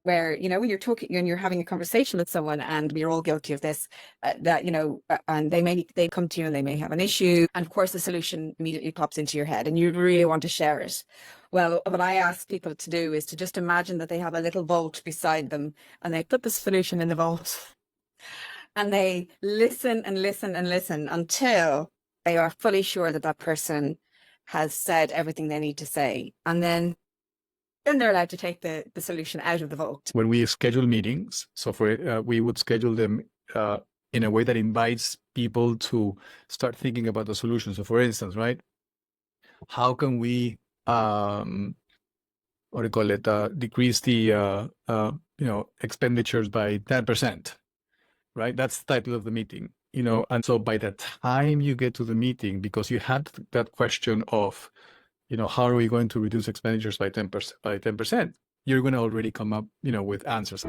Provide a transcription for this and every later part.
where, when you're talking and you're having a conversation with someone, and we're all guilty of this, and they come to you and they may have an issue. And of course, the solution immediately pops into your head and you really want to share it. Well, what I ask people to do is to just imagine that they have a little vault beside them and they put the solution in the vault and they listen and listen and listen until they are fully sure that that person has said everything they need to say. And then they're allowed to take the solution out of the vault. When we schedule meetings, we would schedule them in a way that invites people to start thinking about the solution. So for instance, right, how can we, decrease the, expenditures by 10%, right? That's the title of the meeting, and so by the time you get to the meeting, because you had that question of, how are we going to reduce expenditures by 10%, you're going to already come up, with answers.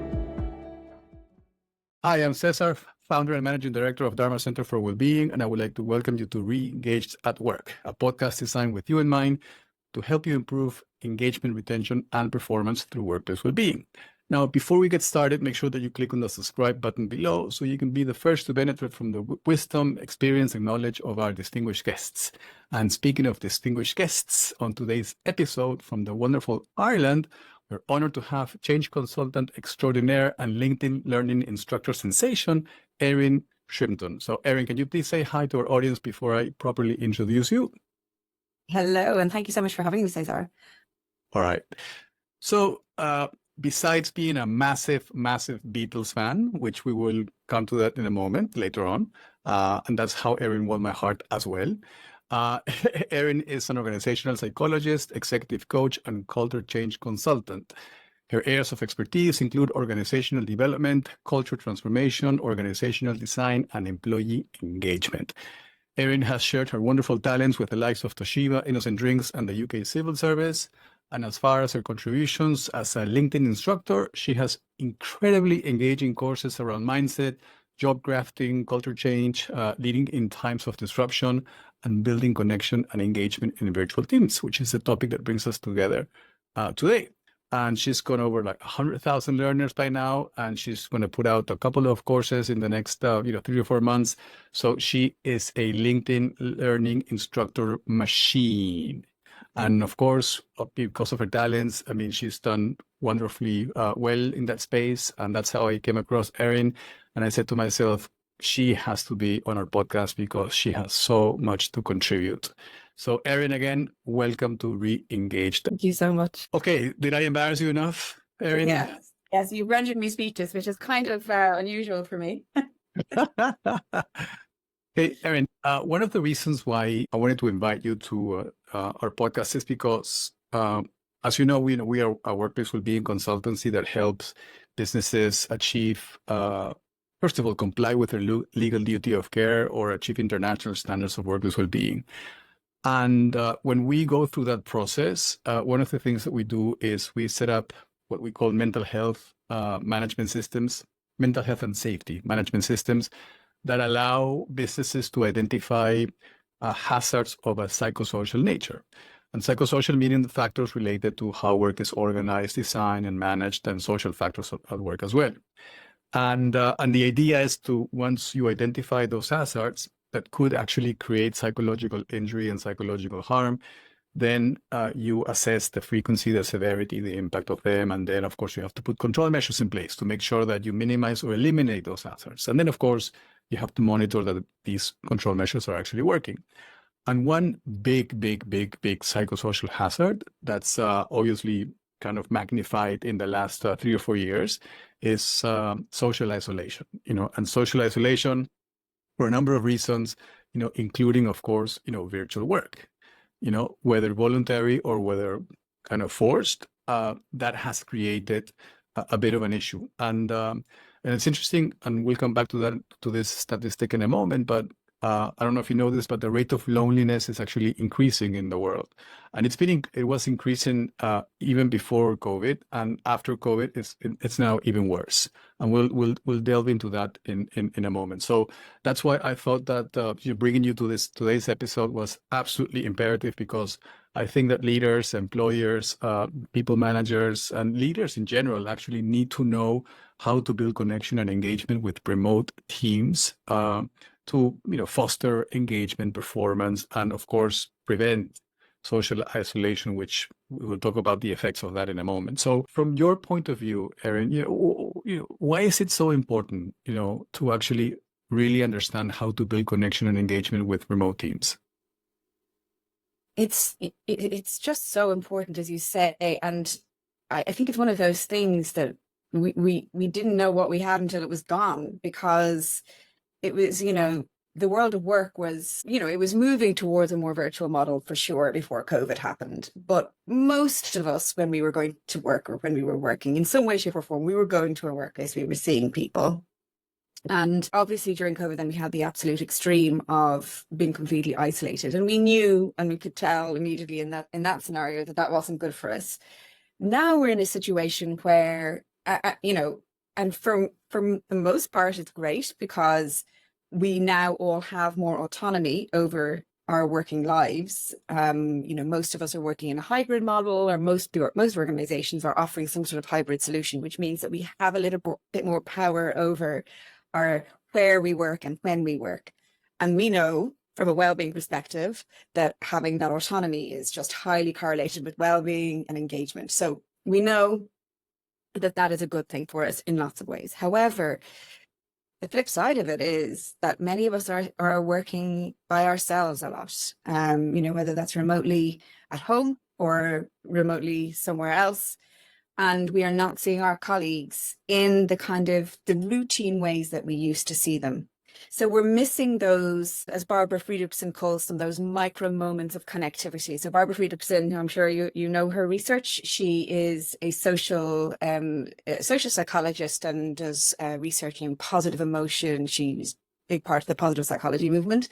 Hi, I'm César, founder and managing director of Dharma Center for Wellbeing, and I would like to welcome you to Re-Engaged at Work, a podcast designed with you in mind to help you improve engagement, retention, and performance through workplace well-being. Now, before we get started, make sure that you click on the subscribe button below so you can be the first to benefit from the wisdom, experience, and knowledge of our distinguished guests. And speaking of distinguished guests, on today's episode from the wonderful Ireland, we're honored to have change consultant extraordinaire and LinkedIn learning instructor sensation, Erin Shrimpton. So, Erin, can you please say hi to our audience before I properly introduce you? Hello, and thank you so much for having me, César. All right. So, besides being a massive, massive Beatles fan, which we will come to that in a moment later on, and that's how Erin won my heart as well. Erin is an organizational psychologist, executive coach, and culture change consultant. Her areas of expertise include organizational development, culture transformation, organizational design, and employee engagement. Erin has shared her wonderful talents with the likes of Toshiba, Innocent Drinks, and the UK Civil Service. And as far as her contributions as a LinkedIn instructor, she has incredibly engaging courses around mindset, job crafting, culture change, leading in times of disruption, and building connection and engagement in virtual teams, which is the topic that brings us together today. And she's gone over like 100,000 learners by now, and she's going to put out a couple of courses in the next 3 or 4 months. So she is a LinkedIn learning instructor machine. And of course, because of her talents, I mean, she's done wonderfully well in that space. And that's how I came across Erin. And I said to myself, she has to be on our podcast because she has so much to contribute. So Erin, again, welcome to Re-Engaged. Thank you so much. Okay, did I embarrass you enough, Erin? Yes, you rendered me speechless, which is kind of unusual for me. Hey, Erin, one of the reasons why I wanted to invite you to our podcast is because, as you know, we are a workplace well-being consultancy that helps businesses achieve, first of all, comply with their legal duty of care or achieve international standards of workplace well-being. And when we go through that process, one of the things that we do is we set up what we call mental health management systems, mental health and safety management systems that allow businesses to identify hazards of a psychosocial nature. And psychosocial meaning the factors related to how work is organized, designed, and managed, and social factors at work as well. And the idea is to, once you identify those hazards that could actually create psychological injury and psychological harm, then you assess the frequency, the severity, the impact of them. And then, of course, you have to put control measures in place to make sure that you minimize or eliminate those hazards. And then, of course, you have to monitor that these control measures are actually working. And one big psychosocial hazard that's obviously kind of magnified in the last 3 or 4 years is social isolation, and social isolation for a number of reasons, including, of course, virtual work, whether voluntary or whether kind of forced, that has created a bit of an issue. And it's interesting, and we'll come back to this statistic in a moment, but I don't know if you know this, but the rate of loneliness is actually increasing in the world, and it was increasing even before COVID, and after COVID, it's now even worse. And we'll delve into that in a moment. So that's why I thought that bringing you to today's episode was absolutely imperative, because I think that leaders, employers, people managers, and leaders in general actually need to know how to build connection and engagement with remote teams. To foster engagement, performance, and of course prevent social isolation, which we will talk about the effects of that in a moment. So, from your point of view, Erin, why is it so important, to actually really understand how to build connection and engagement with remote teams? It's just so important, as you say, and I think it's one of those things that we didn't know what we had until it was gone, because it was, the world of work was, it was moving towards a more virtual model for sure before COVID happened. But most of us, when we were going to work, or when we were working in some way, shape or form, we were going to a workplace, we were seeing people. And obviously during COVID, then we had the absolute extreme of being completely isolated. And we knew, and we could tell immediately in that scenario that wasn't good for us. Now we're in a situation where, and for the most part, it's great, because we now all have more autonomy over our working lives. Most of us are working in a hybrid model, or most organizations are offering some sort of hybrid solution, which means that we have a little bit more power over where we work and when we work. And we know from a well-being perspective that having that autonomy is just highly correlated with well-being and engagement. So we know that is a good thing for us in lots of ways. However, the flip side of it is that many of us are working by ourselves a lot, whether that's remotely at home or remotely somewhere else. And we are not seeing our colleagues in the routine ways that we used to see them. So we're missing those, as Barbara Friedrichsen calls them, those micro moments of connectivity. So Barbara Friedrichsen, I'm sure you know her research. She is a social psychologist and does research in positive emotion. She's a big part of the positive psychology movement.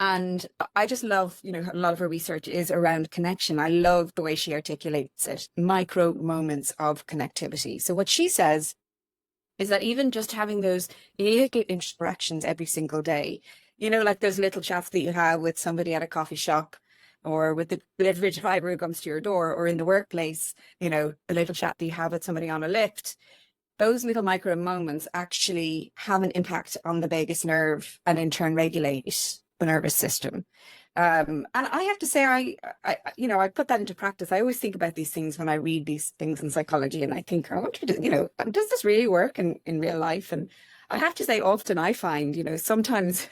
And I just love, a lot of her research is around connection. I love the way she articulates it, micro moments of connectivity. So what she says is that even just having those immediate interactions every single day, like those little chats that you have with somebody at a coffee shop, or with the delivery driver who comes to your door, or in the workplace, a little chat that you have with somebody on a lift. Those little micro moments actually have an impact on the vagus nerve and in turn regulate the nervous system. And I have to say, I put that into practice. I always think about these things when I read these things in psychology, and I think, I wonder, does this really work in real life? And I have to say, often I find, sometimes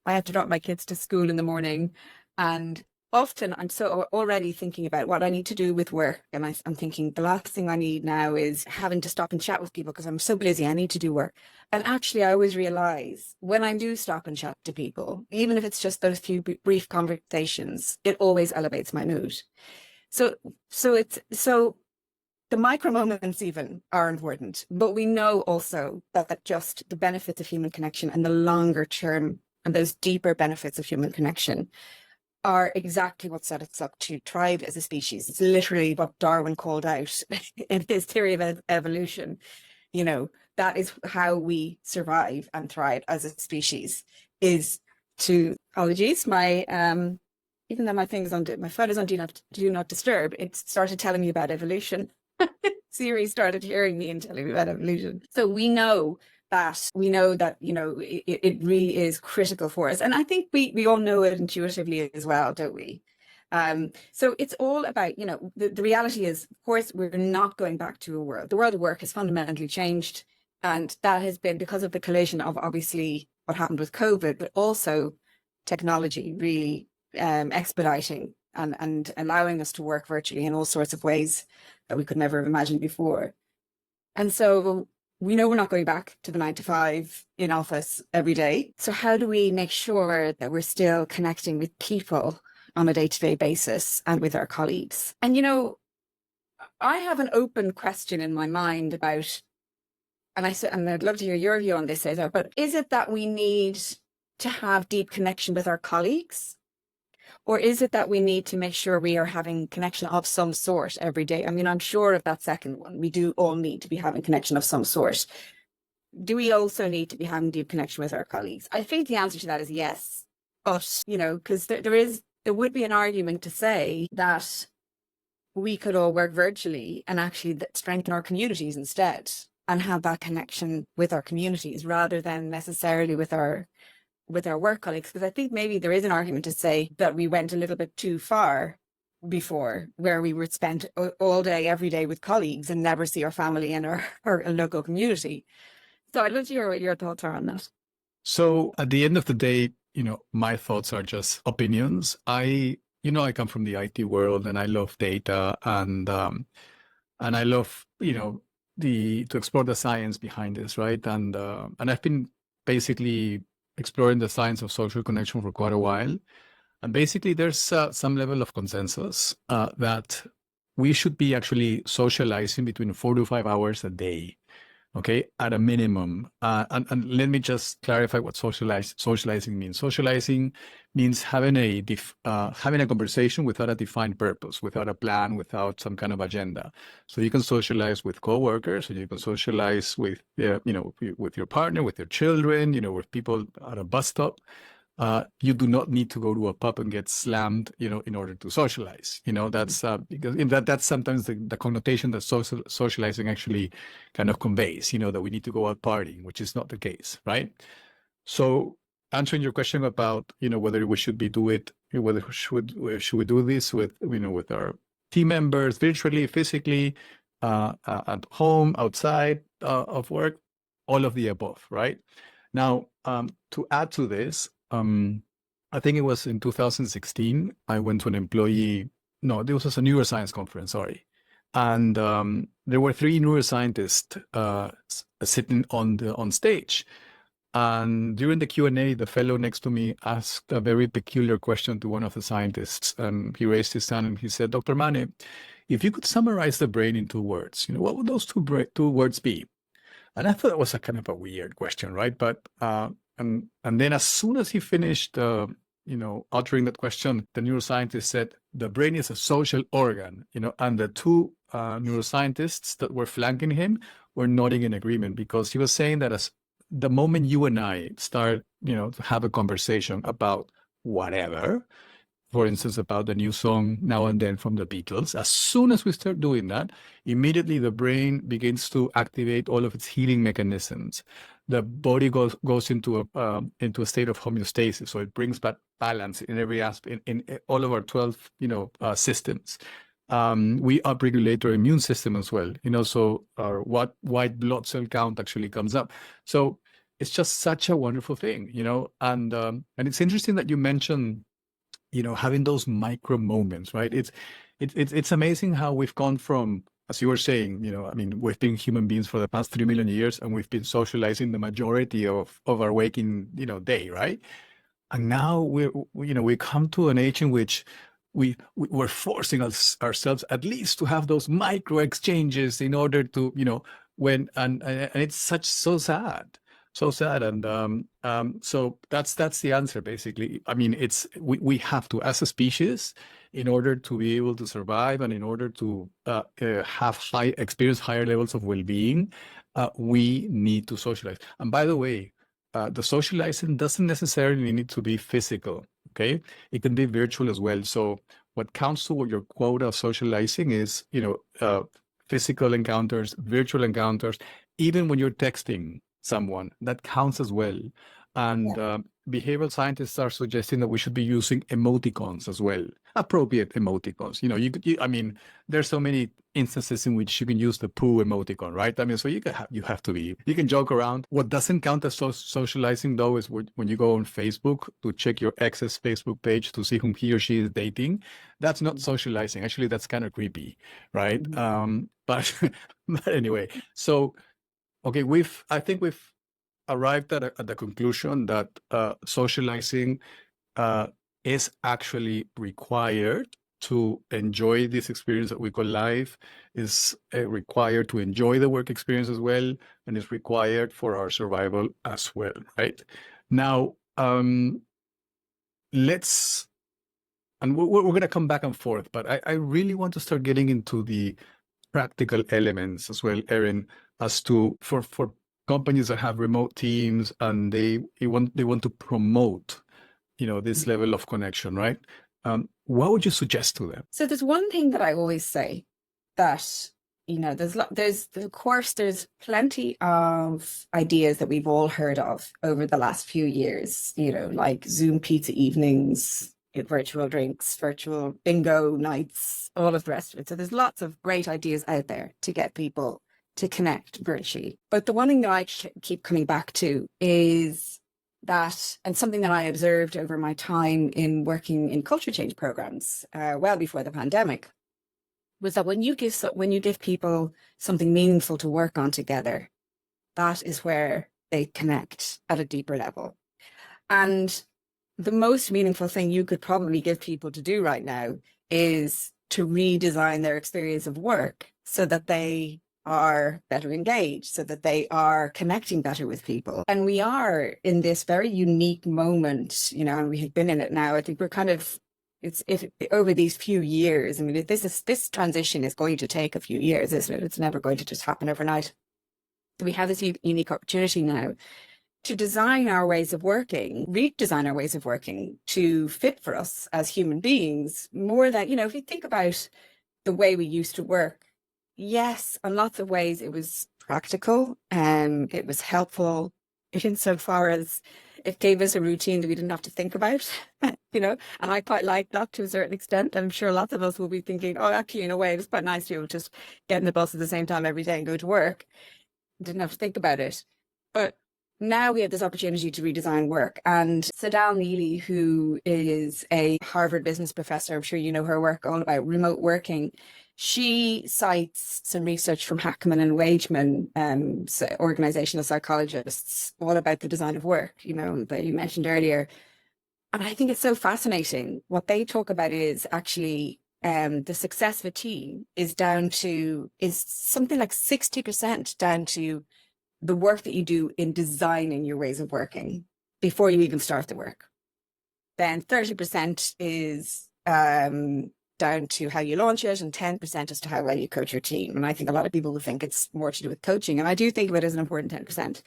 I have to drop my kids to school in the morning, and often I'm so already thinking about what I need to do with work. And I'm thinking the last thing I need now is having to stop and chat with people because I'm so busy. I need to do work. And actually, I always realize when I do stop and chat to people, even if it's just those few brief conversations, it always elevates my mood. So the micro moments even are important, but we know also that just the benefits of human connection and the longer term and those deeper benefits of human connection are exactly what set us up to thrive as a species. It's literally what Darwin called out in his theory of evolution. That is how we survive and thrive as a species, is to, apologies, my even though my phone is on do not disturb, it started telling me about evolution. Siri started hearing me and telling me about evolution. So we know that it really is critical for us. And I think we all know it intuitively as well, don't we? So it's all about, the reality is, of course, we're not going back to the world of work has fundamentally changed. And that has been because of the collision of obviously what happened with COVID, but also technology really expediting and allowing us to work virtually in all sorts of ways that we could never have imagined before. And so we know we're not going back to the 9 to 5 in office every day. So how do we make sure that we're still connecting with people on a day-to-day basis and with our colleagues? And, I have an open question in my mind about, and I'd love to hear your view on this, César, but is it that we need to have deep connection with our colleagues? Or is it that we need to make sure we are having connection of some sort every day? I mean, I'm sure of that second one. We do all need to be having connection of some sort. Do we also need to be having deep connection with our colleagues? I think the answer to that is yes. But, because there would be an argument to say that we could all work virtually and actually strengthen our communities instead and have that connection with our communities rather than necessarily with our work colleagues. Because I think maybe there is an argument to say that we went a little bit too far before, where we would spend all day, every day with colleagues and never see our family and our local community. So I'd love to hear what your thoughts are on that. So at the end of the day, my thoughts are just opinions. I come from the IT world, and I love data, and I love, to explore the science behind this, right? And I've been basically exploring the science of social connection for quite a while. And basically, there's some level of consensus that we should be actually socializing between 4 to 5 hours a day. Okay, at a minimum. And let me just clarify what socializing means. Socializing means having a conversation without a defined purpose, without a plan, without some kind of agenda. So you can socialize with coworkers, and you can socialize with, with your partner, with your children, with people at a bus stop. You do not need to go to a pub and get slammed, in order to socialize. That's because that's sometimes the connotation that socializing actually kind of conveys, that we need to go out partying, which is not the case, right? So answering your question about, whether we should whether should we do this with, with our team members, virtually, physically, at home, outside of work, all of the above, right? Now, to add to this, I think it was in 2016, I went to this was a neuroscience conference, sorry. And there were 3 neuroscientists sitting on stage. And during the Q&A, the fellow next to me asked a very peculiar question to one of the scientists. And he raised his hand and he said, "Dr. Mane, if you could summarize the brain in 2 words, what would those two words be?" And I thought it was a kind of a weird question, right? But and then as soon as he finished, uttering that question, the neuroscientist said, "The brain is a social organ," and the 2 neuroscientists that were flanking him were nodding in agreement, because he was saying that as the moment you and I start, to have a conversation about whatever, for instance, about the new song Now and Then from the Beatles, as soon as we start doing that, immediately the brain begins to activate all of its healing mechanisms. The body goes into a state of homeostasis, so it brings back balance in every aspect, in all of our 12 systems. We upregulate our immune system as well, so our white blood cell count actually comes up. So it's just such a wonderful thing, and it's interesting that you mentioned, having those micro moments, right? It's amazing how we've gone from, as you were saying, we've been human beings for the past 3 million years, and we've been socializing the majority of our waking, day, right? And now we come to an age in which we're forcing ourselves at least to have those micro exchanges in order to, and it's so sad. So sad. And so that's the answer, basically. I mean, we have to, as a species, in order to be able to survive and in order to experience higher levels of well-being, we need to socialize. And by the way, the socializing doesn't necessarily need to be physical, okay? It can be virtual as well. So what counts toward your quota of socializing is, physical encounters, virtual encounters, even when you're texting someone, that counts as well. And behavioral scientists are suggesting that we should be using emoticons as well, appropriate emoticons. There's so many instances in which you can use the poo emoticon, right? I mean, so you can joke around. What doesn't count as socializing, though, is when you go on Facebook to check your ex's Facebook page to see whom he or she is dating. That's not socializing. Actually, that's kind of creepy, right? But anyway, so okay, I think we've arrived at the conclusion that socializing is actually required to enjoy this experience that we call life, is required to enjoy the work experience as well, and is required for our survival as well, right? Now, let's, and we're going to come back and forth, but I really want to start getting into the practical elements as well, Erin, as to for companies that have remote teams and they want to promote, this level of connection, right? What would you suggest to them? So there's one thing that I always say that, there's of course, there's plenty of ideas that we've all heard of over the last few years, like Zoom pizza evenings, virtual drinks, virtual bingo nights, all of the rest of it. So there's lots of great ideas out there to get people to connect virtually. But the one thing that I keep coming back to is that, and something that I observed over my time in working in culture change programs, well before the pandemic, was that when you give people something meaningful to work on together, that is where they connect at a deeper level. And the most meaningful thing you could probably give people to do right now is to redesign their experience of work so that they are better engaged, so that they are connecting better with people. And we are in this very unique moment, and we have been in it now. I think we're kind of, over these few years, I mean, this transition is going to take a few years, isn't it? It's never going to just happen overnight. We have this unique opportunity now to design our ways of working, redesign our ways of working to fit for us as human beings more than, if you think about the way we used to work, yes, in lots of ways it was practical and it was helpful insofar as it gave us a routine that we didn't have to think about, and I quite like that to a certain extent. I'm sure lots of us will be thinking, oh, actually, in a way, it was quite nice to be able to just get in the bus at the same time every day and go to work. Didn't have to think about it. But now we have this opportunity to redesign work. And Sadal Neely, who is a Harvard business professor, I'm sure you know her work all about remote working. She cites some research from Hackman and Wageman, organizational psychologists, all about the design of work, that you mentioned earlier. And I think it's so fascinating. What they talk about is actually the success of a team is something like 60% down to the work that you do in designing your ways of working before you even start the work. Then 30% is down to how you launch it, and 10% as to how well you coach your team. And I think a lot of people will think it's more to do with coaching. And I do think of it as an important 10%.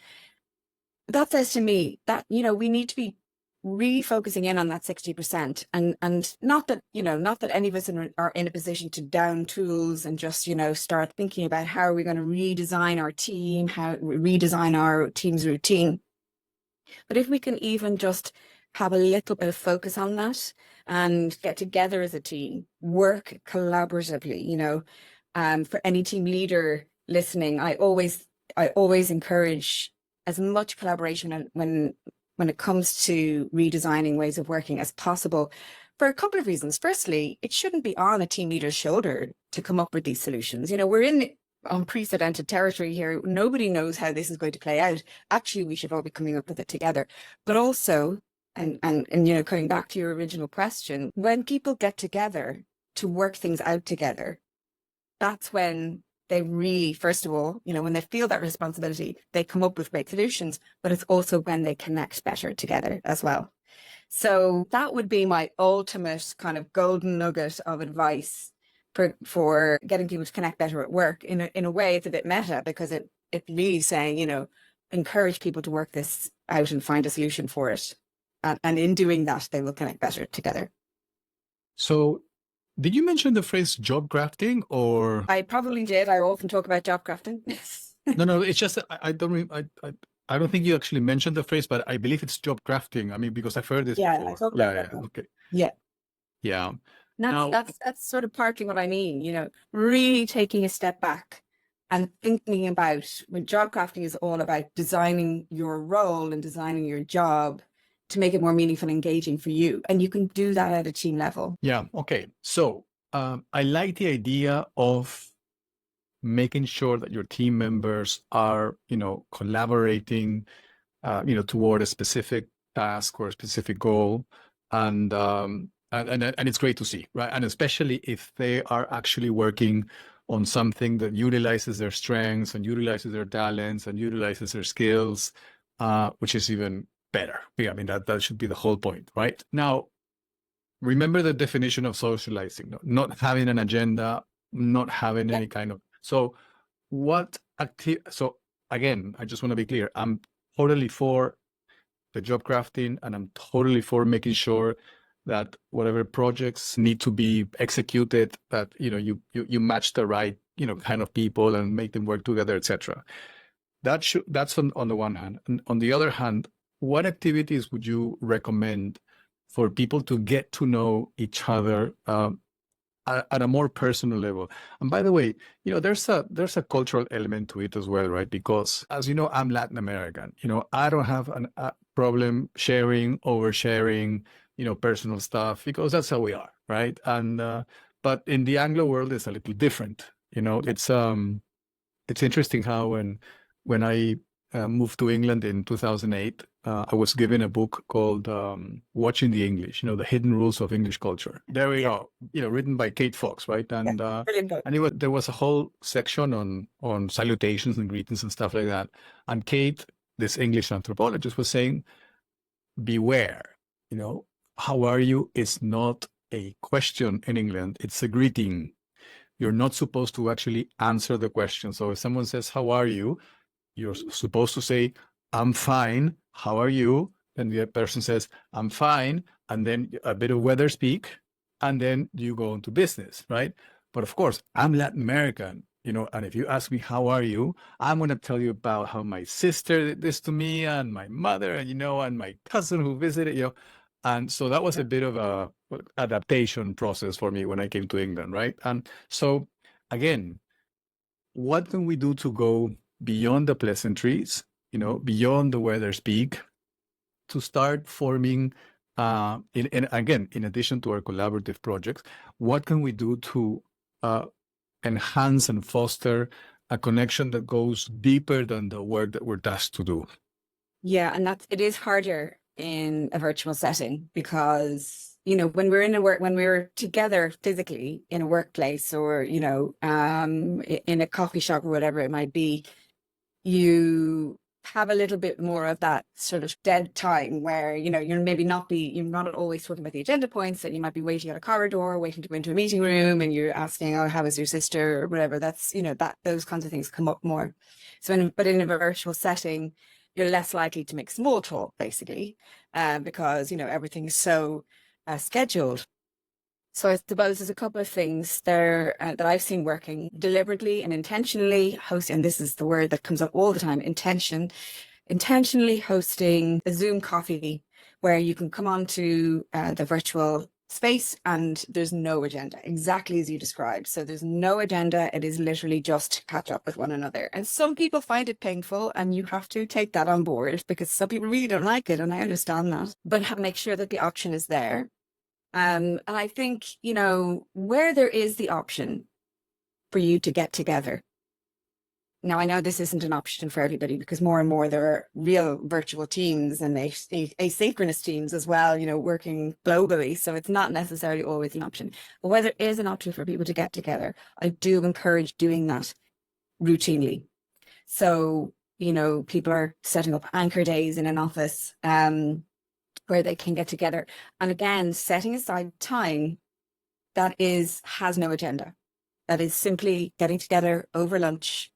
But that says to me that, we need to be really focusing in on that 60%, and not that any of us are in a position to down tools and just, start thinking about how are we going to redesign our team, how redesign our team's routine. But if we can even just have a little bit of focus on that and get together as a team, work collaboratively, for any team leader listening, I always encourage as much collaboration when it comes to redesigning ways of working as possible, for a couple of reasons. Firstly, it shouldn't be on a team leader's shoulder to come up with these solutions. We're in unprecedented territory here. Nobody knows how this is going to play out. Actually, we should all be coming up with it together. But also, and coming back to your original question, when people get together to work things out together, that's when they really, first of all, when they feel that responsibility, they come up with great solutions, but it's also when they connect better together as well. So that would be my ultimate kind of golden nugget of advice for getting people to connect better at work. In a way, it's a bit meta, because it really saying, encourage people to work this out and find a solution for it. And in doing that, they will connect better together. So did you mention the phrase job crafting, or? I probably did. I often talk about job crafting. No, it's just I don't think you actually mentioned the phrase, but I believe it's job crafting. I mean, because I've heard this before. Yeah, okay. Yeah. That's sort of partly what I mean, really taking a step back and thinking about, when job crafting is all about designing your role and designing your job to make it more meaningful and engaging for you. And you can do that at a team level. Yeah. Okay. So I like the idea of making sure that your team members are, collaborating, toward a specific task or a specific goal. And it's great to see, right? And especially if they are actually working on something that utilizes their strengths and utilizes their talents and utilizes their skills, which is even better. Yeah, I mean, that should be the whole point, right? Now, remember the definition of socializing, not having an agenda, not having Yeah. any kind of, so again, I just want to be clear. I'm totally for the job crafting, and I'm totally for making sure that whatever projects need to be executed, that you match the right kind of people and make them work together, etc. That's on the one hand. And on the other hand, what activities would you recommend for people to get to know each other at a more personal level? And by the way, there's a cultural element to it as well, right? Because as you know, I'm Latin American. I don't have a problem oversharing, personal stuff, because that's how we are, right? And but in the Anglo world, it's a little different. It's interesting how when I moved to England in 2008, I was given a book called Watching the English, The Hidden Rules of English Culture. There we go, written by Kate Fox, right? And Brilliant book. and there was a whole section on salutations and greetings and stuff like that. And Kate, this English anthropologist, was saying, beware, how are you is not a question in England, it's a greeting. You're not supposed to actually answer the question. So if someone says, how are you? You're supposed to say, I'm fine. How are you? And the person says, I'm fine. And then a bit of weather speak. And then you go into business, right? But of course, I'm Latin American, and if you ask me, how are you? I'm going to tell you about how my sister did this to me, and my mother, and my cousin who visited, And so that was a bit of a adaptation process for me when I came to England, right? And so again, what can we do to go beyond the pleasantries, beyond the weather speak, to start forming, in addition to our collaborative projects, what can we do to enhance and foster a connection that goes deeper than the work that we're tasked to do? Yeah, and it is harder in a virtual setting because, when we're together physically in a workplace or, in a coffee shop or whatever it might be, you have a little bit more of that sort of dead time where, you're not always talking about the agenda points, and you might be waiting at a corridor, waiting to go into a meeting room, and you're asking, oh, how is your sister or whatever. That's, those kinds of things come up more. But in a virtual setting, you're less likely to make small talk, basically, because, everything is so scheduled. So I suppose there's a couple of things there that I've seen working deliberately and intentionally hosting, and this is the word that comes up all the time, intentionally hosting a Zoom coffee where you can come onto the virtual space and there's no agenda, exactly as you described. So there's no agenda. It is literally just to catch up with one another. And some people find it painful, and you have to take that on board because some people really don't like it. And I understand that, but make sure that the option is there. And I think, where there is the option for you to get together. Now, I know this isn't an option for everybody because more and more there are real virtual teams and asynchronous teams as well, working globally. So it's not necessarily always an option. But where there is an option for people to get together, I do encourage doing that routinely. So, people are setting up anchor days in an office where they can get together. And again, setting aside time that has no agenda. That is simply getting together over lunch,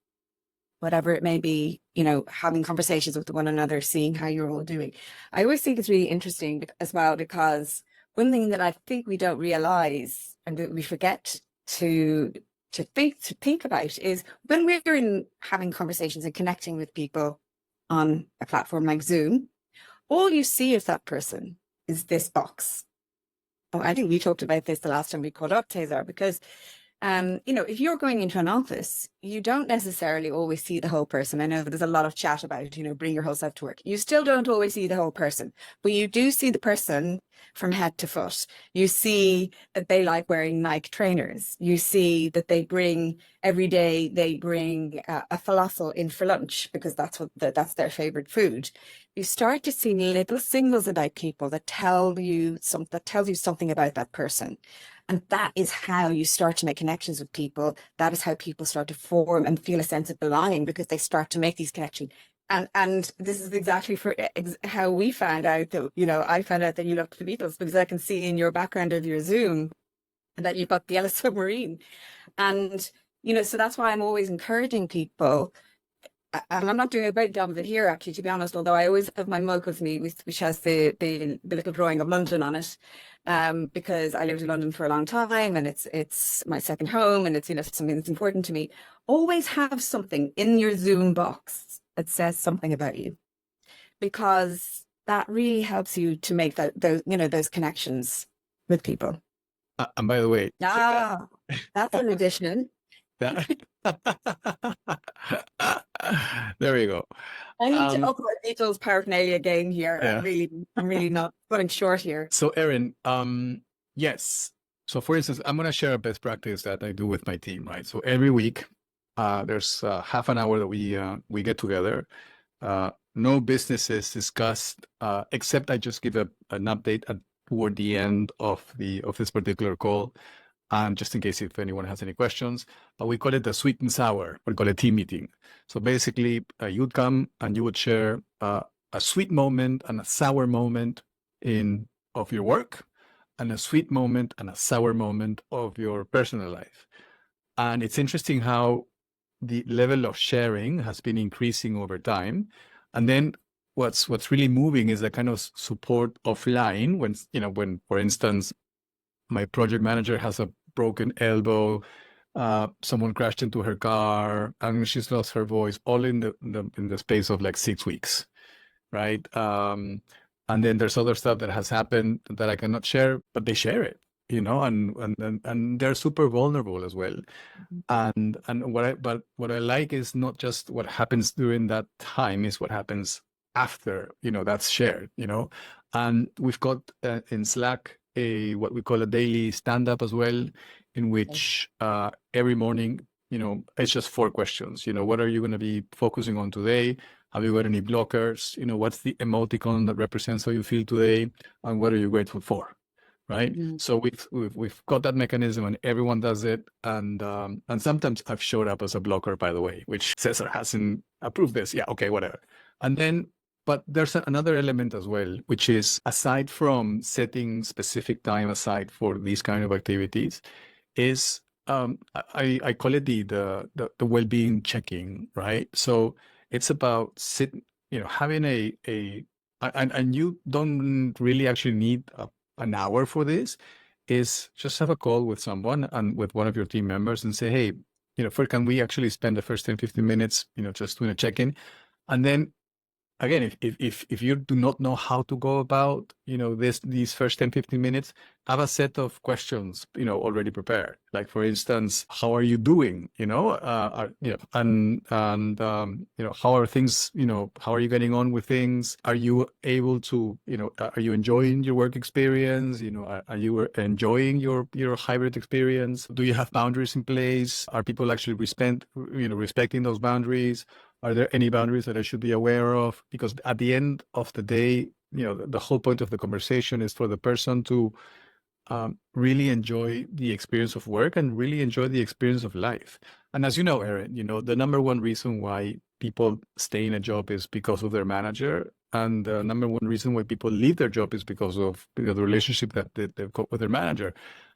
whatever it may be, having conversations with one another, seeing how you're all doing. I always think it's really interesting as well, because one thing that I think we don't realize and that we forget to think about is when we're having conversations and connecting with people on a platform like Zoom, all you see of that person is this box. Oh, I think we talked about this the last time we caught up, César, because if you're going into an office, you don't necessarily always see the whole person. I know there's a lot of chat about, bring your whole self to work. You still don't always see the whole person, but you do see the person from head to foot. You see that they like wearing Nike trainers. You see that every day they bring a falafel in for lunch because that's their favorite food. You start to see little signals about people that tells you something about that person. And that is how you start to make connections with people. That is how people start to form and feel a sense of belonging, because they start to make these connections And this is exactly how we found out that, I found out that you loved the Beatles because I can see in your background of your Zoom that you've got the Yellow Submarine. And, so that's why I'm always encouraging people. And I'm not doing a great job of it here, actually, to be honest, although I always have my mug with me, which has the little drawing of London on it, because I lived in London for a long time and it's my second home and it's, something that's important to me. Always have something in your Zoom box that says something about you, because that really helps you to make those connections with people. And by the way, That's an addition. that, there you go. I need to up our Beatles paraphernalia game here. Yeah. I'm really not cutting short here. So Erin, yes. So for instance, I'm going to share a best practice that I do with my team, right? So every week, there's half an hour that we get together. No business is discussed, except I just give an update toward the end of this particular call, just in case if anyone has any questions. But we call it the sweet and sour. We call it team meeting. So basically, you'd come and you would share a sweet moment and a sour moment of your work, and a sweet moment and a sour moment of your personal life. And it's interesting how the level of sharing has been increasing over time. And then what's really moving is the kind of support offline when, for instance, my project manager has a broken elbow, someone crashed into her car, and she's lost her voice, all in the space of like 6 weeks, right? And then there's other stuff that has happened that I cannot share, but they share it, and they're super vulnerable as well. And what I like is not just what happens during that time, is what happens after, that's shared, and we've got in Slack what we call a daily stand-up as well, in which every morning, it's just 4 questions. What are you going to be focusing on today? Have you got any blockers? What's the emoticon that represents how you feel today? And what are you grateful for? Right. Mm-hmm. So we've got that mechanism, and everyone does it. And sometimes I've showed up as a blocker, by the way, which César hasn't approved this. Yeah. Okay. Whatever. And then, but there's another element as well, which is, aside from setting specific time aside for these kind of activities, is I call it the well-being checking, right? So it's about having and you don't really actually need an hour for this. Is just have a call with someone and with one of your team members and say, hey, first, can we actually spend the first 10-15 minutes, just doing a check-in? And then again, if you do not know how to go about, these first 10-15 minutes, have a set of questions, already prepared. Like, for instance, how are you doing? How are things? How are you getting on with things? Are you able to, are you enjoying your work experience? Are you enjoying your hybrid experience? Do you have boundaries in place? Are people actually respecting those boundaries? Are there any boundaries that I should be aware of? Because at the end of the day, the whole point of the conversation is for the person to really enjoy the experience of work and really enjoy the experience of life. And as you know, Erin, the number one reason why people stay in a job is because of their manager. And the number one reason why people leave their job is because of the relationship that they've got with their manager.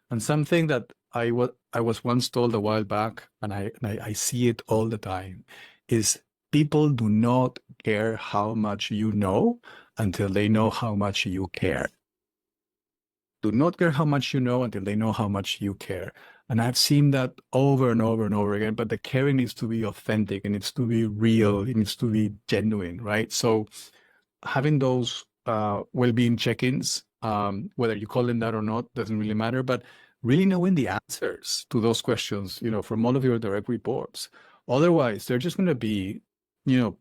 And something that I was once told a while back, and I see it all the time, is people do not care how much you know until they know how much you care. Do not care how much you know until they know how much you care. And I've seen that over and over and over again, but the caring needs to be authentic, it needs to be real, it needs to be genuine, right? So having those well-being check-ins, whether you call them that or not, doesn't really matter, but really knowing the answers to those questions, from all of your direct reports. Otherwise, they're just going to be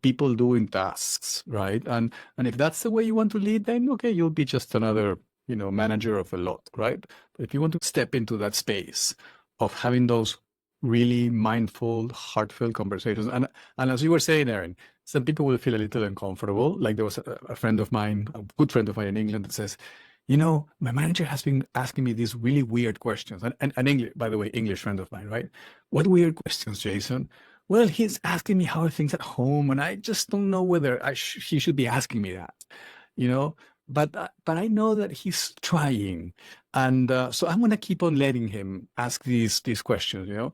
people doing tasks, right? And if that's the way you want to lead, then okay, you'll be just another, manager of a lot, right? But if you want to step into that space of having those really mindful, heartfelt conversations, and as you were saying, Erin, some people will feel a little uncomfortable. Like there was a friend of mine, a good friend of mine in England, that says, my manager has been asking me these really weird questions. And English, by the way, English friend of mine, right? What weird questions, Jason? well, he's asking me how are things at home, and I just don't know whether he should be asking me that, you know. But I know that he's trying, and so I'm gonna keep on letting him ask these questions, you know.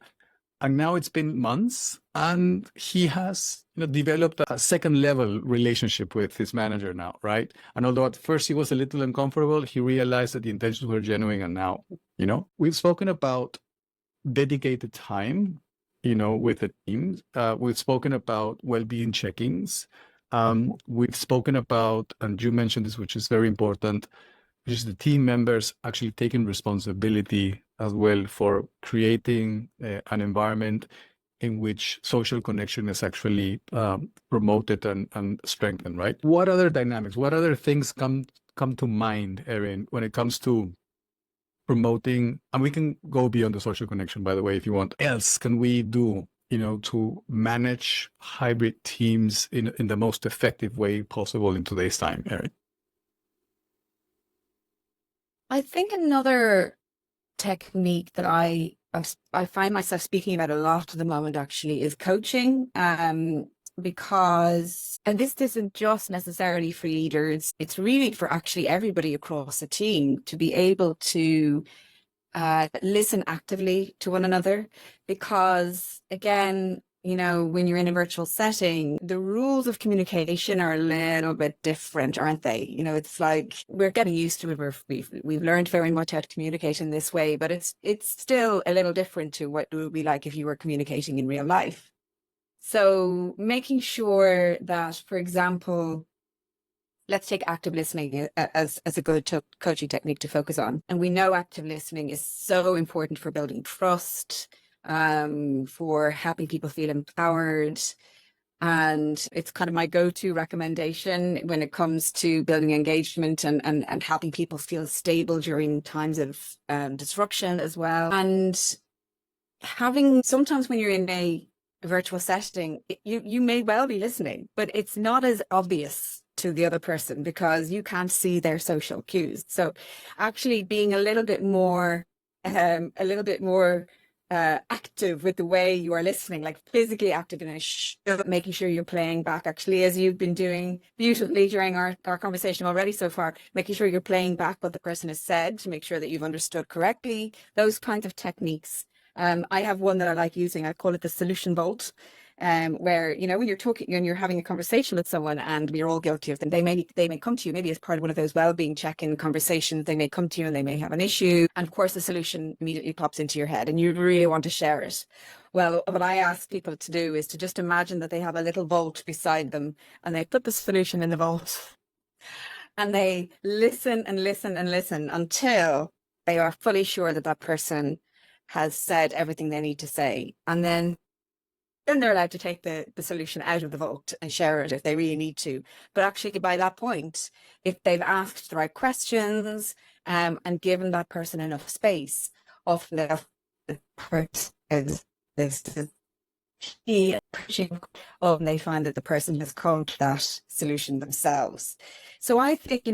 And now it's been months, and he has, developed a second level relationship with his manager now, right? And although at first he was a little uncomfortable, he realized that the intentions were genuine, and now, we've spoken about dedicated time, with the team. We've spoken about well-being check-ins. We've spoken about, and you mentioned this, which is very important, which is the team members actually taking responsibility as well for creating an environment in which social connection is actually promoted and strengthened, right? What other dynamics, what other things come to mind, Erin, when it comes to promoting, and we can go beyond the social connection, by the way, if you want, else can we do, to manage hybrid teams in the most effective way possible in today's time, Erin? I think another technique that I find myself speaking about a lot at the moment actually is coaching. Because, and this isn't just necessarily for leaders, it's really for actually everybody across a team to be able to listen actively to one another. Because again, when you're in a virtual setting, the rules of communication are a little bit different, aren't they? It's like we're getting used to it. We've learned very much how to communicate in this way, but it's still a little different to what it would be like if you were communicating in real life. So making sure that, for example, let's take active listening as a good coaching technique to focus on. And we know active listening is so important for building trust, for helping people feel empowered. And it's kind of my go-to recommendation when it comes to building engagement and helping people feel stable during times of disruption as well. And sometimes when you're in a virtual setting, you may well be listening, but it's not as obvious to the other person because you can't see their social cues. So actually being a little bit more active with the way you are listening, like physically active, and making sure you're playing back, actually, as you've been doing beautifully during our conversation already so far, making sure you're playing back what the person has said to make sure that you've understood correctly, those kinds of techniques. I have one that I like using. I call it the solution vault, where, when you're talking and you're having a conversation with someone, and we're all guilty of them, they may come to you, maybe as part of one of those well-being check-in conversations, they may come to you and they may have an issue. And of course, the solution immediately pops into your head and you really want to share it. Well, what I ask people to do is to just imagine that they have a little vault beside them and they put the solution in the vault and they listen and listen and listen until they are fully sure that that person has said everything they need to say. And then they're allowed to take the solution out of the vault and share it if they really need to. But actually, by that point, if they've asked the right questions and given that person enough space, often the person is the key pushing, often they find that the person has come to that solution themselves. So I think,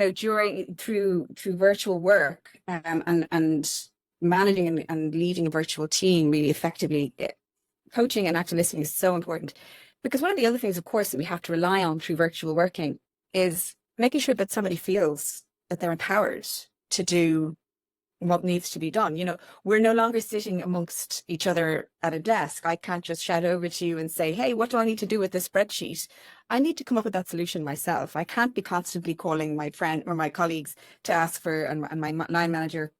through virtual work and managing and leading a virtual team really effectively, coaching and active listening is so important. Because one of the other things, of course, that we have to rely on through virtual working is making sure that somebody feels that they're empowered to do what needs to be done. We're no longer sitting amongst each other at a desk. I can't just shout over to you and say, hey, what do I need to do with this spreadsheet? I need to come up with that solution myself. I can't be constantly calling my friend or my colleagues to ask for, and my line manager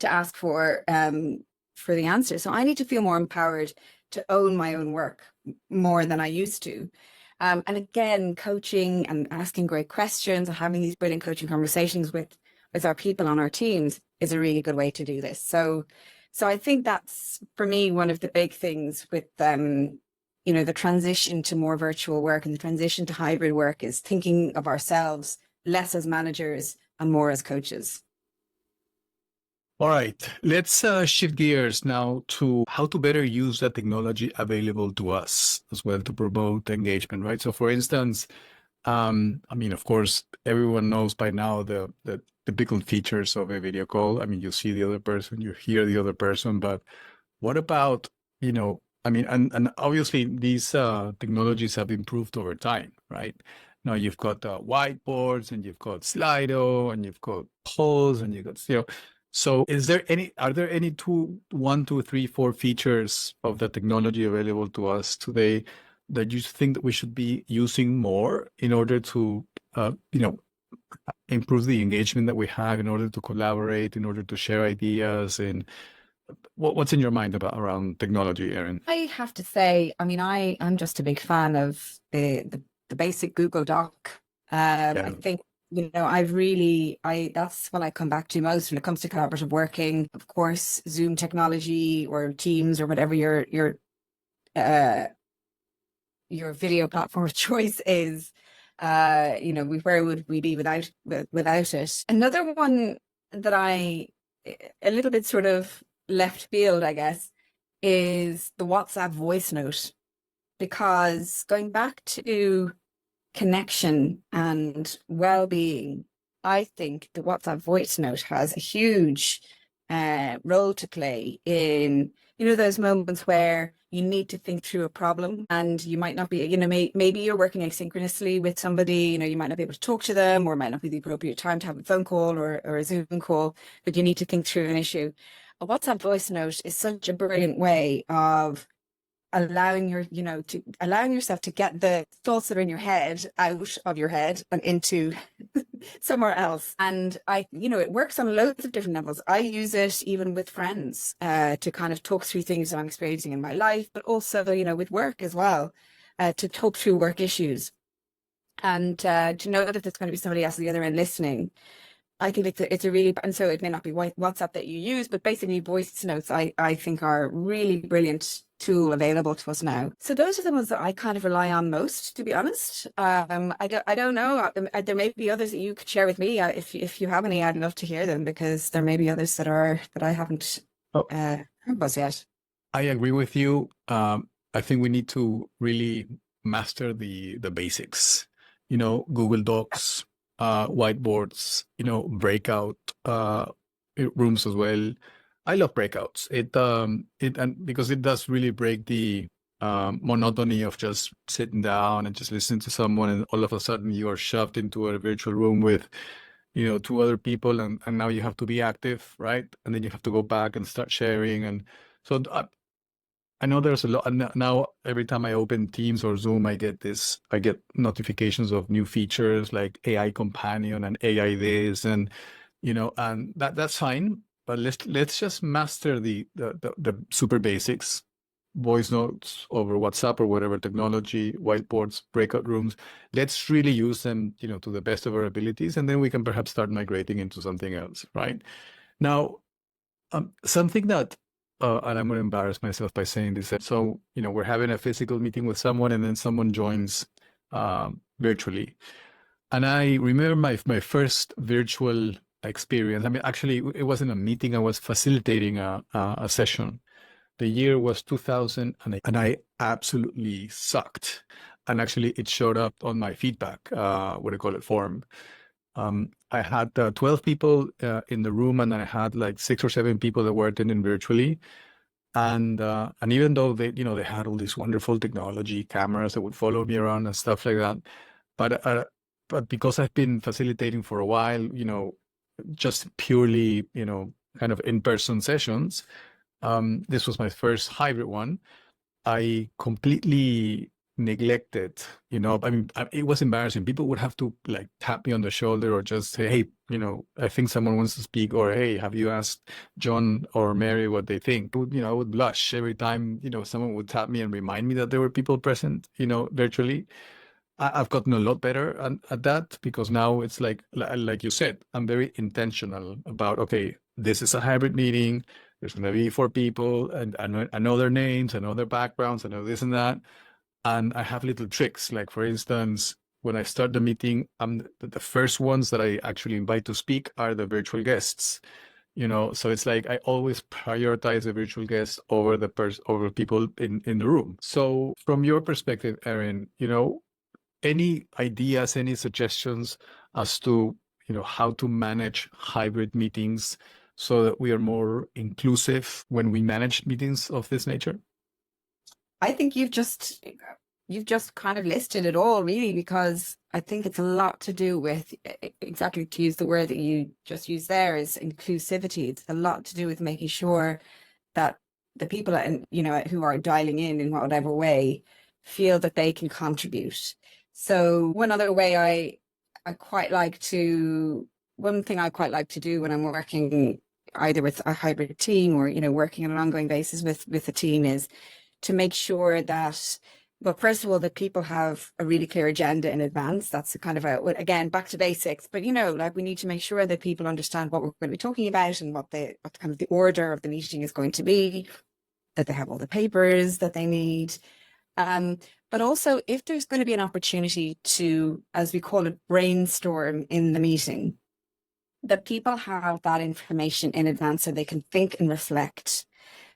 to ask for the answer. So I need to feel more empowered to own my own work more than I used to. And again, coaching and asking great questions and having these brilliant coaching conversations with our people on our teams is a really good way to do this. So I think that's, for me, one of the big things with the transition to more virtual work and the transition to hybrid work is thinking of ourselves less as managers and more as coaches. All right, let's shift gears now to how to better use the technology available to us as well to promote engagement, right? So for instance, of course, everyone knows by now the typical features of a video call. You see the other person, you hear the other person, but what about, I mean, and obviously these technologies have improved over time, right? Now you've got whiteboards, and you've got Slido, and you've got polls, and you've got, so are there any one, two, three, four features of the technology available to us today that you think that we should be using more in order to, improve the engagement that we have, in order to collaborate, in order to share ideas? And what's in your mind around technology, Erin? I have to say, I mean, I'm just a big fan of the basic Google Doc. I think, that's what I come back to most when it comes to collaborative working. Of course, Zoom technology or Teams or whatever your video platform of choice is. Where would we be without it? Another one that a little bit sort of left field, I guess, is the WhatsApp voice note, because going back to connection and well-being, I think the WhatsApp voice note has a huge role to play in, those moments where you need to think through a problem and you might not be, maybe you're working asynchronously with somebody, you might not be able to talk to them, or it might not be the appropriate time to have a phone call or a Zoom call, but you need to think through an issue. A WhatsApp voice note is such a brilliant way of allowing yourself to get the thoughts that are in your head out of your head and into somewhere else. And it works on loads of different levels. I use it even with friends to kind of talk through things that I'm experiencing in my life, but also, with work as well, to talk through work issues. And to know that there's going to be somebody else at the other end listening. I think it's a really, and so it may not be WhatsApp that you use, but basically voice notes I think are a really brilliant tool available to us now. So those are the ones that I kind of rely on most, to be honest. I don't know. There may be others that you could share with me. If you have any, I'd love to hear them, because there may be others that I haven't heard about yet. I agree with you. I think we need to really master the basics. Google Docs, whiteboards, breakout rooms as well. I love breakouts. And because it does really break the monotony of just sitting down and just listening to someone, and all of a sudden you are shoved into a virtual room with, two other people, and now you have to be active, right? And then you have to go back and start sharing. And so I know there's a lot. And now every time I open Teams or Zoom, I get notifications of new features like AI companion and AI this, and and that's fine. But let's just master the super basics: voice notes over WhatsApp or whatever technology, whiteboards, breakout rooms. Let's really use them, to the best of our abilities, and then we can perhaps start migrating into something else, right? Now, something that, and I'm going to embarrass myself by saying this. So, we're having a physical meeting with someone, and then someone joins virtually. And I remember my first virtual experience. I mean, actually, it wasn't a meeting. I was facilitating a session. The year was 2008, and I absolutely sucked. And actually, it showed up on my feedback, what do you call it, form. I had 12 people in the room, and I had like 6 or 7 people that were attending virtually. And even though they had all this wonderful technology, cameras that would follow me around and stuff like that, but because I've been facilitating for a while, just purely, kind of in-person sessions, this was my first hybrid one. I completely neglected, I mean, it was embarrassing. People would have to like tap me on the shoulder or just say, hey, I think someone wants to speak, or hey, have you asked John or Mary what they think? I would blush every time, someone would tap me and remind me that there were people present, virtually. I've gotten a lot better at that, because now it's like you said, I'm very intentional about, okay, this is a hybrid meeting. There's going to be 4 people, and I know their names, I know their backgrounds, I know this and that. And I have little tricks. Like, for instance, when I start the meeting, the first ones that I actually invite to speak are the virtual guests. So it's like I always prioritize the virtual guests over over people in the room. So from your perspective, Erin, any ideas, any suggestions as to, how to manage hybrid meetings so that we are more inclusive when we manage meetings of this nature? I think you've just kind of listed it all, really, because I think it's a lot to do with, exactly to use the word that you just used there, is inclusivity. It's a lot to do with making sure that the people, and who are dialing in whatever way, feel that they can contribute. So one other way one thing I quite like to do when I'm working either with a hybrid team or working on an ongoing basis with a team, is to make sure that, well, first of all, that people have a really clear agenda in advance. That's kind of again, back to basics, but like, we need to make sure that people understand what we're going to be talking about and what kind of the order of the meeting is going to be, that they have all the papers that they need. But also, if there's going to be an opportunity to, as we call it, brainstorm in the meeting, that people have that information in advance so they can think and reflect,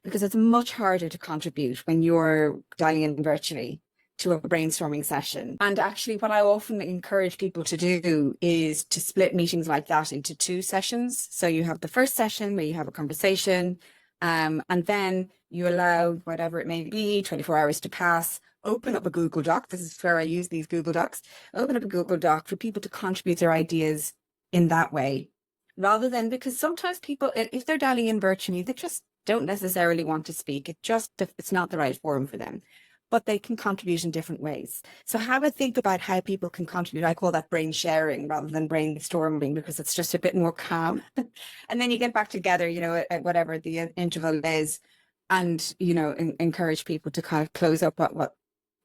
because it's much harder to contribute when you're dialing in virtually to a brainstorming session. And actually, what I often encourage people to do is to split meetings like that into 2 sessions. So you have the first session where you have a conversation, and then you allow whatever it may be, 24 hours to pass, open up a Google Doc. This is where I use these Google Docs. Open up a Google Doc for people to contribute their ideas in that way, rather than, because sometimes people, if they're dialing in virtually, they just don't necessarily want to speak. It's not the right forum for them, but they can contribute in different ways. So have a think about how people can contribute. I call that brain sharing rather than brainstorming, because it's just a bit more calm. And then you get back together, at whatever the interval is, and, encourage people to kind of close up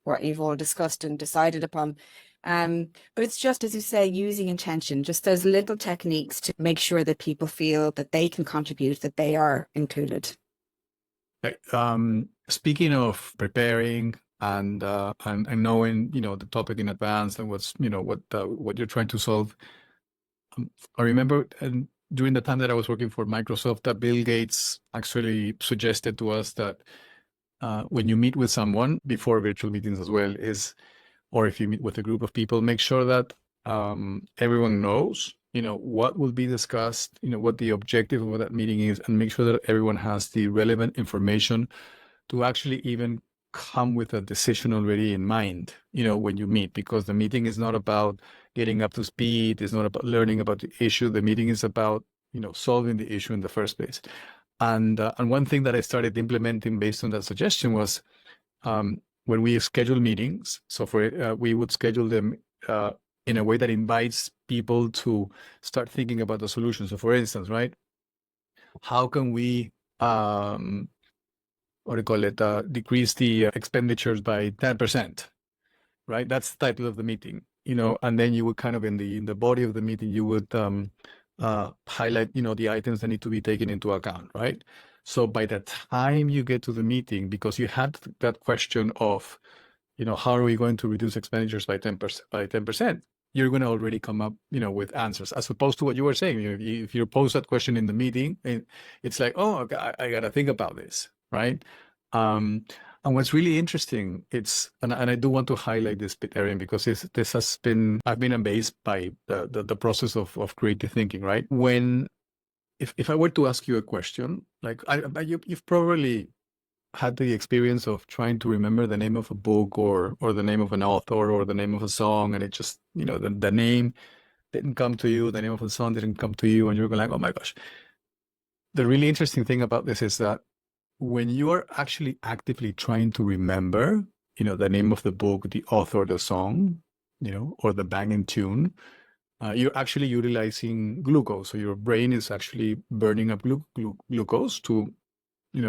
what you've all discussed and decided upon. But it's just, as you say, using intention, just those little techniques to make sure that people feel that they can contribute, that they are included. Speaking of preparing and knowing, the topic in advance and what's, what you're trying to solve. I remember during the time that I was working for Microsoft, that Bill Gates actually suggested to us that when you meet with someone, before virtual meetings as well, or if you meet with a group of people, make sure that everyone knows, what will be discussed, what the objective of that meeting is, and make sure that everyone has the relevant information to actually even come with a decision already in mind, when you meet, because the meeting is not about getting up to speed. It's not about learning about the issue. The meeting is about, solving the issue in the first place. And one thing that I started implementing based on that suggestion was, when we schedule meetings, so we would schedule them in a way that invites people to start thinking about the solution. So for instance, right, how can we, decrease the expenditures by 10%, right? That's the title of the meeting, and then you would kind of in the body of the meeting, you would highlight, the items that need to be taken into account, right? So by the time you get to the meeting, because you had that question of, how are we going to reduce expenditures by 10%, you're going to already come up, with answers, as opposed to what you were saying. If you pose that question in the meeting, it's like, oh, I got to think about this, right? And what's really interesting, and I do want to highlight this bit, Erin, because I've been amazed by the process of creative thinking, right? If I were to ask you a question, like you've probably had the experience of trying to remember the name of a book or the name of an author or the name of a song, and it just, the name didn't come to you, the name of the song didn't come to you, and you're going like, oh my gosh. The really interesting thing about this is that when you are actually actively trying to remember, the name of the book, the author, the song, or the banging tune, you're actually utilizing glucose. So your brain is actually burning up glucose to,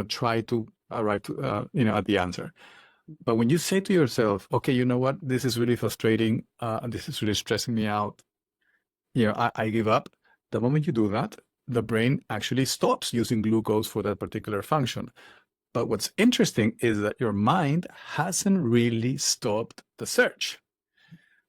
try to arrive to, at the answer. But when you say to yourself, okay, you know what, this is really frustrating, and this is really stressing me out, I give up. The moment you do that, the brain actually stops using glucose for that particular function. But what's interesting is that your mind hasn't really stopped the search.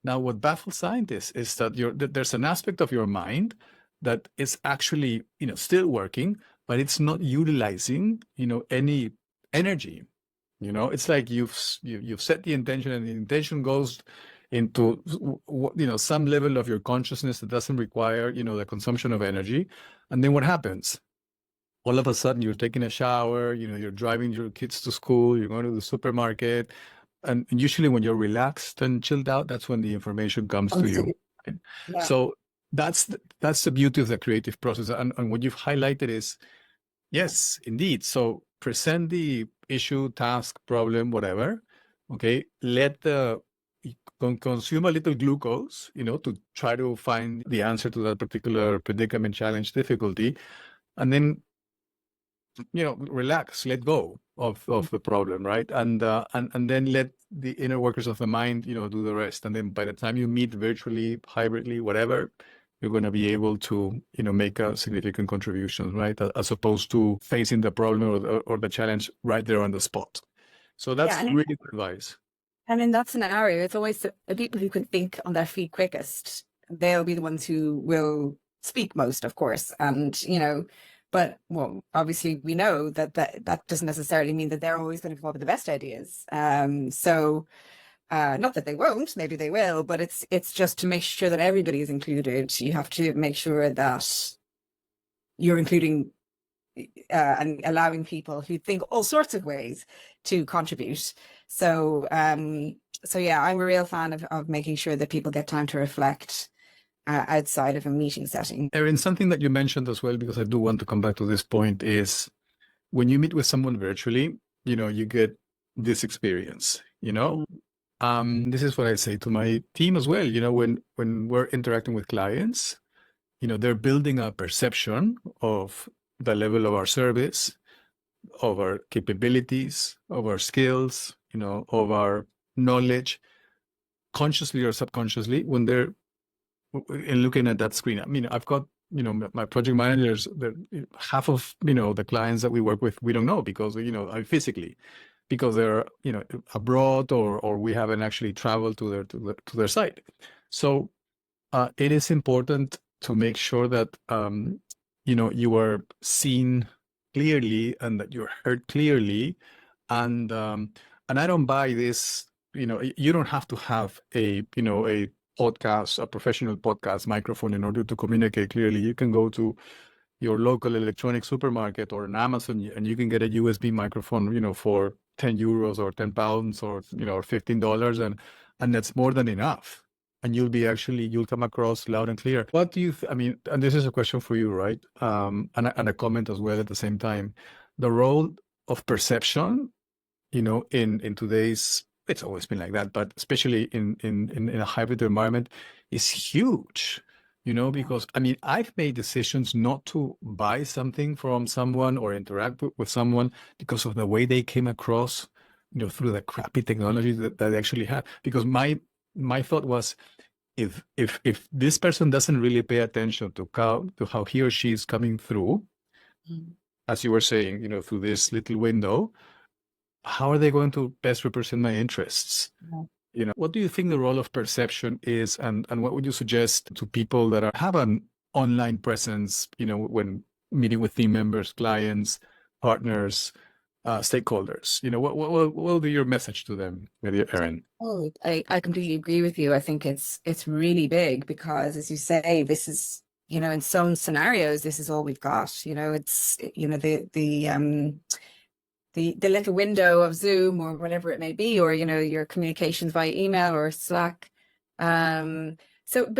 Now, what baffles scientists is that there's an aspect of your mind that is actually, still working, but it's not utilizing, any energy. It's like you've set the intention, and the intention goes into, some level of your consciousness that doesn't require, the consumption of energy. And then what happens? all of a sudden you're taking a shower, you're driving your kids to school, you're going to the supermarket. And usually when you're relaxed and chilled out, that's when the information comes to you. Right? Yeah. So that's the beauty of the creative process. And what you've highlighted is, yes, indeed. So present the issue, task, problem, whatever. Okay. Let the consume a little glucose, to try to find the answer to that particular predicament, challenge, difficulty. And then, relax, let go of the problem, right? And then let the inner workers of the mind, do the rest. And then by the time you meet virtually, hybridly, whatever, you're going to be able to, make a significant contribution, right? As opposed to facing the problem or the challenge right there on the spot. So that's Yeah, really good advice. and in that scenario, it's always the people who can think on their feet quickest. They'll be the ones who will speak most, of course. And, but well, obviously we know that doesn't necessarily mean that they're always going to come up with the best ideas. So not that they won't, maybe they will, but it's just to make sure that everybody is included. You have to make sure that you're including and allowing people who think all sorts of ways to contribute. So, so yeah, I'm a real fan of making sure that people get time to reflect outside of a meeting setting. Erin, something that you mentioned as well, because I do want to come back to this point, is when you meet with someone virtually, you get this experience, this is what I say to my team as well. When we're interacting with clients, they're building a perception of the level of our service, of our capabilities, of our skills, of our knowledge, consciously or subconsciously, when they're in looking at that screen. I mean, I've got, my project managers, half of, the clients that we work with, we don't know because, physically, because they're, abroad or we haven't actually traveled to their site. So it is important to make sure that, you are seen clearly and that you're heard clearly. And I don't buy this, you don't have to have a podcast, a professional podcast microphone in order to communicate clearly. You can go to your local electronic supermarket or an Amazon and you can get a USB microphone, for 10 euros or 10 pounds or, or $15. And that's more than enough. And you'll come across loud and clear. What do you, and this is a question for you, right? And a comment as well at the same time. The role of perception, in today's, it's always been like that, but especially in a hybrid environment is huge, because I've made decisions not to buy something from someone or interact with someone because of the way they came across, through the crappy technology that they actually have. Because my thought was, if this person doesn't really pay attention to how he or she is coming through, as you were saying, through this little window, how are they going to best represent my interests? What do you think the role of perception is, and what would you suggest to people that have an online presence, when meeting with team members, clients, partners, stakeholders? What will be your message to them, Erin? Oh, I completely agree with you. I think it's really big because, as you say, this is, in some scenarios, this is all we've got. It's, the little window of Zoom or whatever it may be, or, your communications via email or Slack. But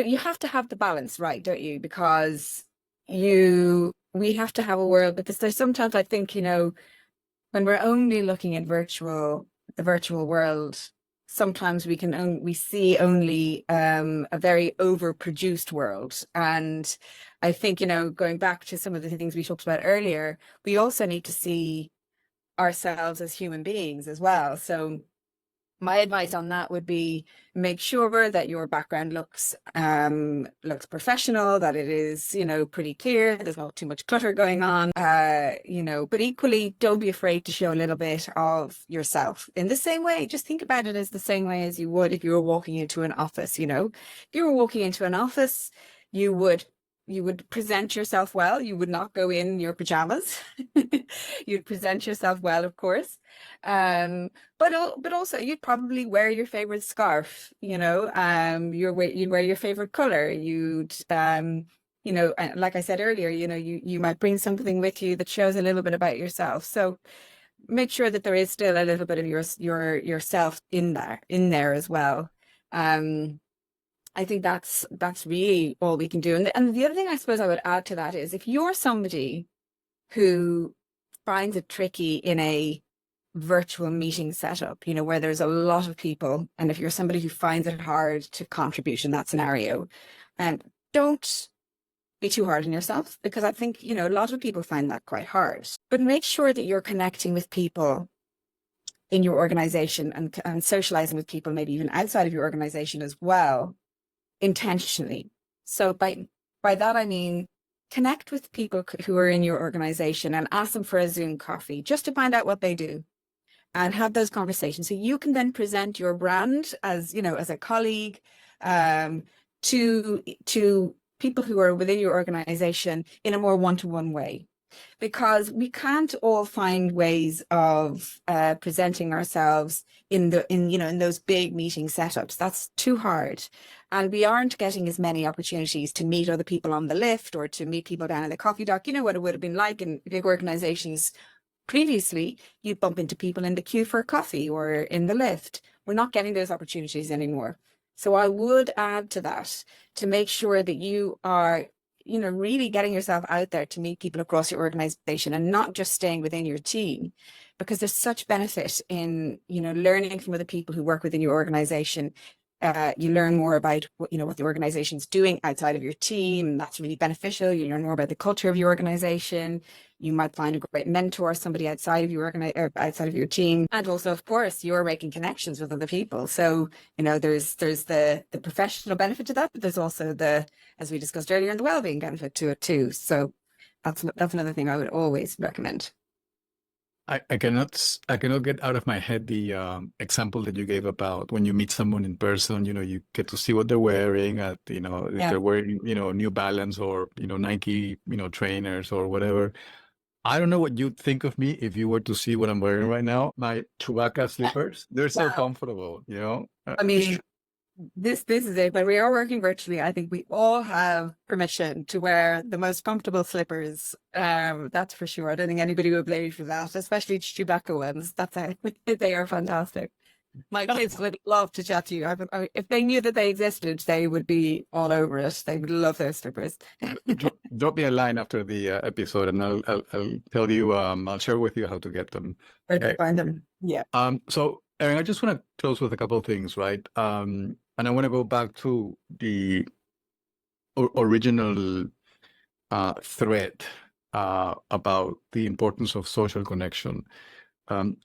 you have to have the balance, right, don't you? Because we have to have a world, but there's sometimes I think, when we're only looking at the virtual world, sometimes we see only a very overproduced world. And I think, going back to some of the things we talked about earlier, we also need to see ourselves as human beings as well. So my advice on that would be, make sure that your background looks professional, that it is, pretty clear, there's not too much clutter going on, but equally don't be afraid to show a little bit of yourself in the same way. Just think about it as the same way as you would if you were walking into an office. If you were walking into an office, you would present yourself well. You would not go in your pajamas. You'd present yourself well, of course. But also you'd probably wear your favorite scarf, you'd wear your favorite color. You'd, you know, like I said earlier, you know, you might bring something with you that shows a little bit about yourself. So make sure that there is still a little bit of yourself in there as well. I think that's really all we can do. And the other thing I suppose I would add to that is, if you're somebody who finds it tricky in a virtual meeting setup, you know, where there's a lot of people, and if you're somebody who finds it hard to contribute in that scenario, don't be too hard on yourself, because I think, you know, a lot of people find that quite hard. But make sure that you're connecting with people in your organization and socializing with people, maybe even outside of your organization as well, intentionally. So by that, I mean, connect with people who are in your organization and ask them for a Zoom coffee just to find out what they do, and have those conversations. So you can then present your brand as, you know, as a colleague, to people who are within your organization in a more one-to-one way. Because we can't all find ways of presenting ourselves in those big meeting setups. That's too hard. And we aren't getting as many opportunities to meet other people on the lift or to meet people down in the coffee dock. You know what it would have been like in big organizations previously. You'd bump into people in the queue for a coffee or in the lift. We're not getting those opportunities anymore. So I would add to that, to make sure that you are, you know, really getting yourself out there to meet people across your organization, and not just staying within your team, because there's such benefit in, you know, learning from other people who work within your organization. You learn more about what the organization's doing outside of your team, and that's really beneficial. You learn more about the culture of your organization. You might find a great mentor, somebody outside of your outside of your team, and also, of course, you're making connections with other people. So, you know, there's the professional benefit to that, but there's also the, as we discussed earlier, the well-being benefit to it too. So that's another thing I would always recommend. I cannot get out of my head the example that you gave about when you meet someone in person. You know, you get to see what they're wearing. If they're wearing, you know, New Balance or, you know, Nike, you know, trainers or whatever. I don't know what you'd think of me if you were to see what I'm wearing right now. My Chewbacca slippers. They're so comfortable. You know. I mean, this is it. When we are working virtually, I think we all have permission to wear the most comfortable slippers. That's for sure. I don't think anybody would blame you for that, especially Chewbacca ones. They are fantastic. My kids would love to chat to you. If they knew that they existed, they would be all over it. They would love those slippers. Drop me a line after the episode, and I'll tell you. I'll share with you how to get them. Where to find them? Yeah. So, Erin, I just want to close with a couple of things, right? And I want to go back to the original thread about the importance of social connection.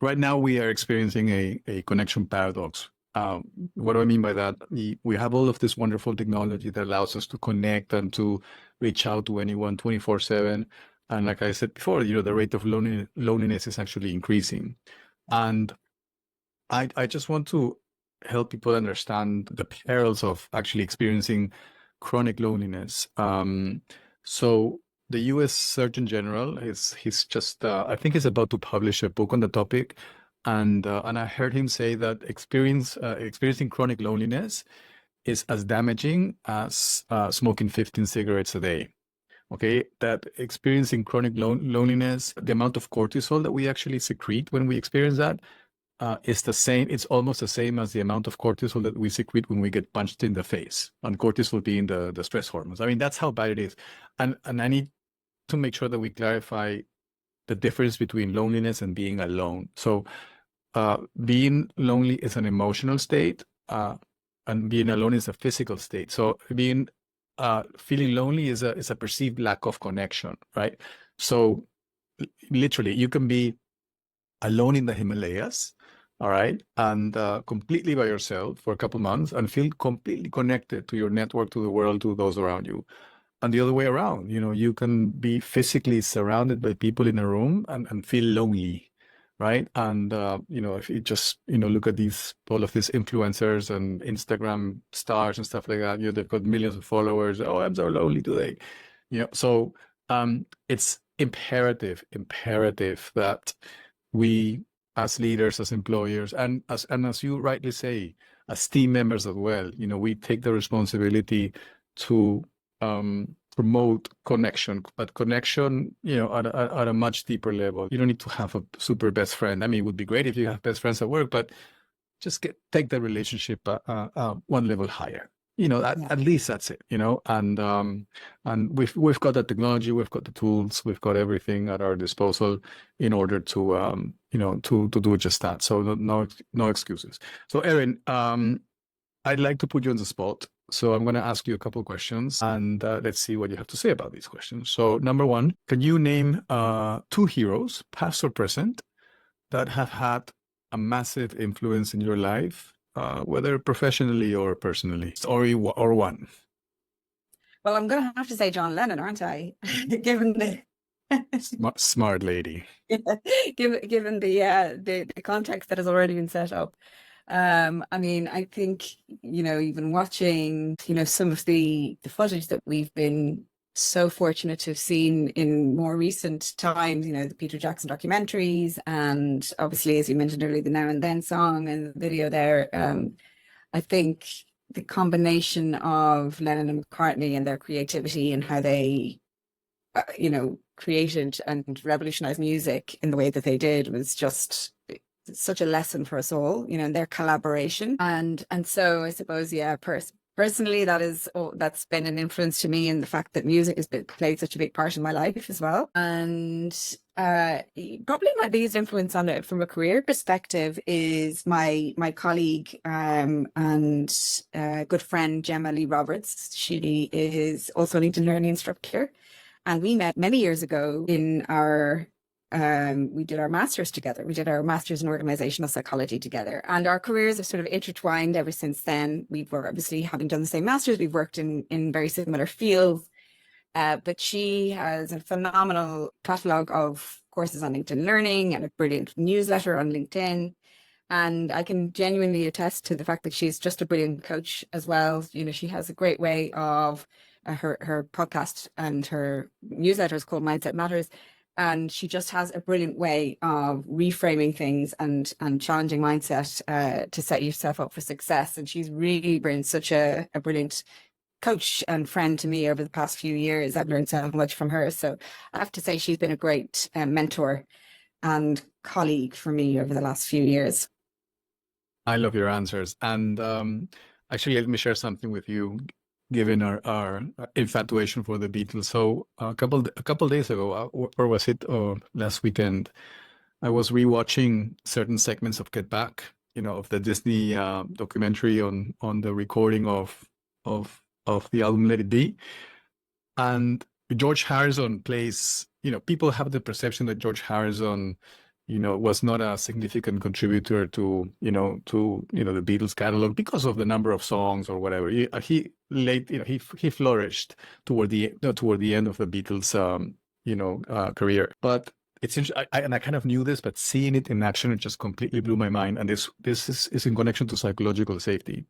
Right now, we are experiencing a connection paradox. What do I mean by that? We have all of this wonderful technology that allows us to connect and to reach out to anyone 24/7. And like I said before, you know, the rate of loneliness is actually increasing. And I just want to help people understand the perils of actually experiencing chronic loneliness. So the U.S. Surgeon General he's just I think he's about to publish a book on the topic, and I heard him say that experiencing chronic loneliness is as damaging as smoking 15 cigarettes a day. Okay, that experiencing chronic loneliness, the amount of cortisol that we actually secrete when we experience that, is the same. It's almost the same as the amount of cortisol that we secrete when we get punched in the face, and cortisol being the stress hormones. I mean, that's how bad it is. And I need to make sure that we clarify the difference between loneliness and being alone. So being lonely is an emotional state, and being alone is a physical state. So feeling lonely is a perceived lack of connection, right? So literally, you can be alone in the Himalayas, all right, and completely by yourself for a couple months and feel completely connected to your network, to the world, to those around you. And the other way around, you know, you can be physically surrounded by people in a room and feel lonely, right? And, you know, if you just, you know, look at all of these influencers and Instagram stars and stuff like that, you know, they've got millions of followers. Oh, I'm so lonely today. You know, so it's imperative that we, as leaders, as employers, and as you rightly say, as team members as well, you know, we take the responsibility to promote connection, but connection, at a much deeper level. You don't need to have a super best friend. I mean, it would be great if you have best friends at work, but just take the relationship one level higher. At least that's it. And we've got the technology, we've got the tools, we've got everything at our disposal in order to to do just that. So no excuses. So Erin, I'd like to put you on the spot. So I'm going to ask you a couple of questions, and let's see what you have to say about these questions. So number one, can you name 2 heroes, past or present, that have had a massive influence in your life, whether professionally or personally, or one? Well, I'm going to have to say John Lennon, aren't I? Given the Smart lady. given the context that has already been set up. I mean, I think, even watching, some of the footage that we've been so fortunate to have seen in more recent times, the Peter Jackson documentaries, and obviously, as you mentioned earlier, the Now and Then song and the video there. I think the combination of Lennon and McCartney and their creativity and how they, created and revolutionized music in the way that they did was just such a lesson for us all, in their collaboration. And so I suppose, personally, that's been an influence to me in the fact that music has played such a big part in my life as well. And probably my biggest influence on it from a career perspective is my colleague and good friend Gemma Lee Roberts. She is also an Learning learning instructor, and we met many years ago in our we did our masters together. We did our masters in organizational psychology together, and our careers have sort of intertwined ever since then. We've obviously, having done the same masters, we've worked in very similar fields. But she has a phenomenal catalogue of courses on LinkedIn Learning and a brilliant newsletter on LinkedIn. And I can genuinely attest to the fact that she's just a brilliant coach as well. She has a great way of her podcast, and her newsletter is called Mindset Matters. And she just has a brilliant way of reframing things and challenging mindset to set yourself up for success. And she's really been such a brilliant coach and friend to me over the past few years. I've learned so much from her. So I have to say she's been a great mentor and colleague for me over the last few years. I love your answers. And actually, let me share something with you, given our infatuation for the Beatles. So a couple days ago, or was it last weekend, I was rewatching certain segments of Get Back, of the Disney documentary on the recording of the album Let It Be. And George Harrison plays, people have the perception that George Harrison, was not a significant contributor to the Beatles catalog because of the number of songs or whatever. He flourished toward the end of the Beatles, career. But it's interesting, and I kind of knew this, but seeing it in action, it just completely blew my mind. And this is in connection to psychological safety.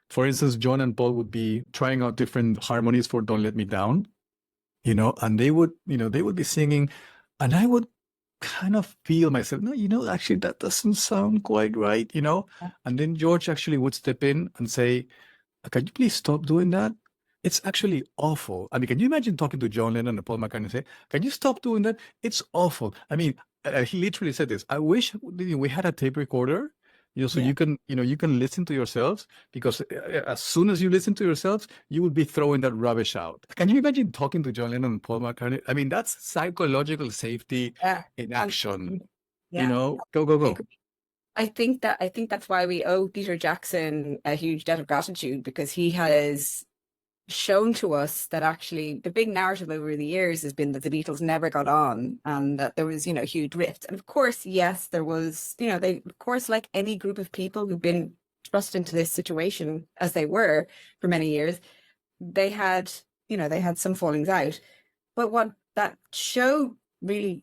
For instance, John and Paul would be trying out different harmonies for "Don't Let Me Down," and they would be singing, and I would kind of feel myself, no, actually that doesn't sound quite right, and then George actually would step in and say, can you please stop doing that? It's actually awful. I mean, can you imagine talking to John Lennon and Paul McCartney and say, can you stop doing that? It's awful. I mean, he literally said this. I wish we had a tape recorder, so you can listen to yourselves, because as soon as you listen to yourselves, you will be throwing that rubbish out. Can you imagine talking to John Lennon and Paul McCartney? I mean, that's psychological safety in action. Go. I think that's why we owe Peter Jackson a huge debt of gratitude, because he has shown to us that actually the big narrative over the years has been that the Beatles never got on, and that there was, a huge rift. And of course, yes, there was, they, of course, like any group of people who've been thrust into this situation as they were for many years, they had some fallings out. But what that show really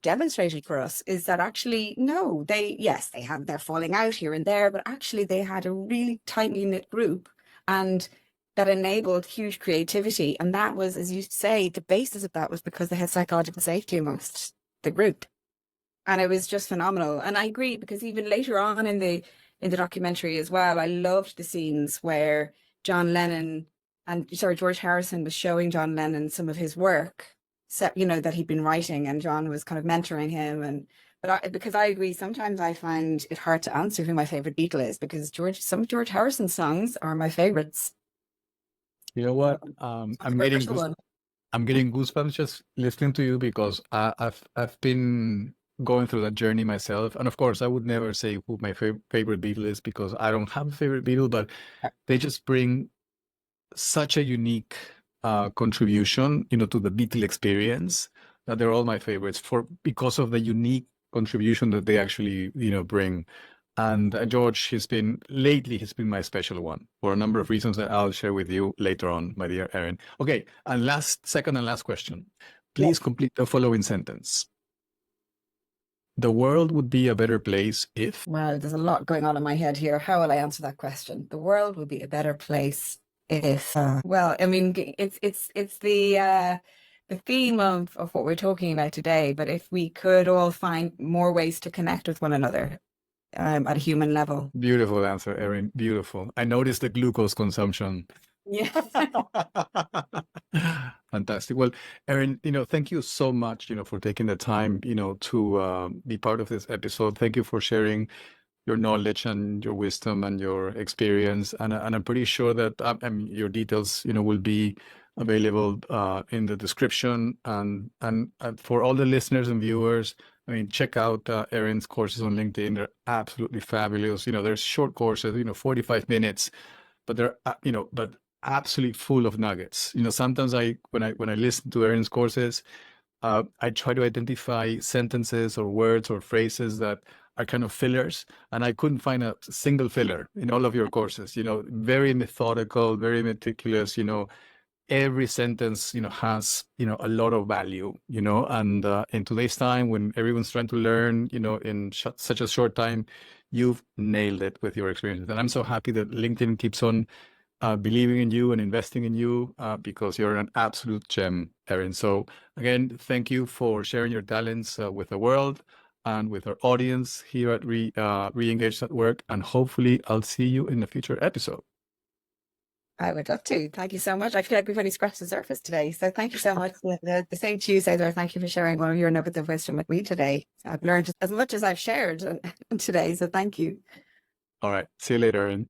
demonstrated for us is that actually, no, they had their falling out here and there, but actually they had a really tightly knit group, and that enabled huge creativity. And that was, as you say, the basis of that was because they had psychological safety amongst the group. And it was just phenomenal. And I agree, because even later on in the documentary as well, I loved the scenes where John Lennon and sorry, George Harrison was showing John Lennon some of his work, you know, that he'd been writing, and John was kind of mentoring him. And because I agree, sometimes I find it hard to answer who my favorite Beatle is, because some of George Harrison songs are my favorites. You know what? I'm getting goosebumps just listening to you, because I've been going through that journey myself. And of course, I would never say who my favorite Beatle is, because I don't have a favorite Beatle, but they just bring such a unique contribution, you know, to the Beatle experience, that they're all my favorites because of the unique contribution that they actually, you know, bring. And George, he's been my special one for a number of reasons that I'll share with you later on, my dear Erin. Okay, and second and last question. Please complete the following sentence. The world would be a better place if... Wow, there's a lot going on in my head here. How will I answer that question? The world would be a better place if, well, I mean, it's the theme of what we're talking about today. But if we could all find more ways to connect with one another at a human level. Beautiful answer, Erin. Beautiful. I noticed the glucose consumption. Yeah. Fantastic. Well, Erin, you know, thank you so much, you know, for taking the time, you know, to be part of this episode. Thank you for sharing your knowledge and your wisdom and your experience. And I'm pretty sure that your details, you know, will be available in the description. And for all the listeners and viewers, I mean, check out Erin's courses on LinkedIn. They're absolutely fabulous. You know, there's short courses, you know, 45 minutes, but they're, you know, but absolutely full of nuggets. You know, sometimes when I listen to Erin's courses, I try to identify sentences or words or phrases that are kind of fillers, and I couldn't find a single filler in all of your courses. You know, very methodical, very meticulous. You know, every sentence, you know, has, you know, a lot of value. You know, and in today's time, when everyone's trying to learn, you know, in such a short time, you've nailed it with your experience. And I'm so happy that LinkedIn keeps on believing in you and investing in you, because you're an absolute gem, Erin. So again, thank you for sharing your talents with the world and with our audience here at Re-Engaged at Work. And hopefully I'll see you in a future episode. I would love to. Thank you so much. I feel like we've only scratched the surface today. So thank you so much. The same to you, César. Thank you for sharing one of your nuggets of wisdom with me today. I've learned as much as I've shared today. So thank you. All right. See you later, Erin.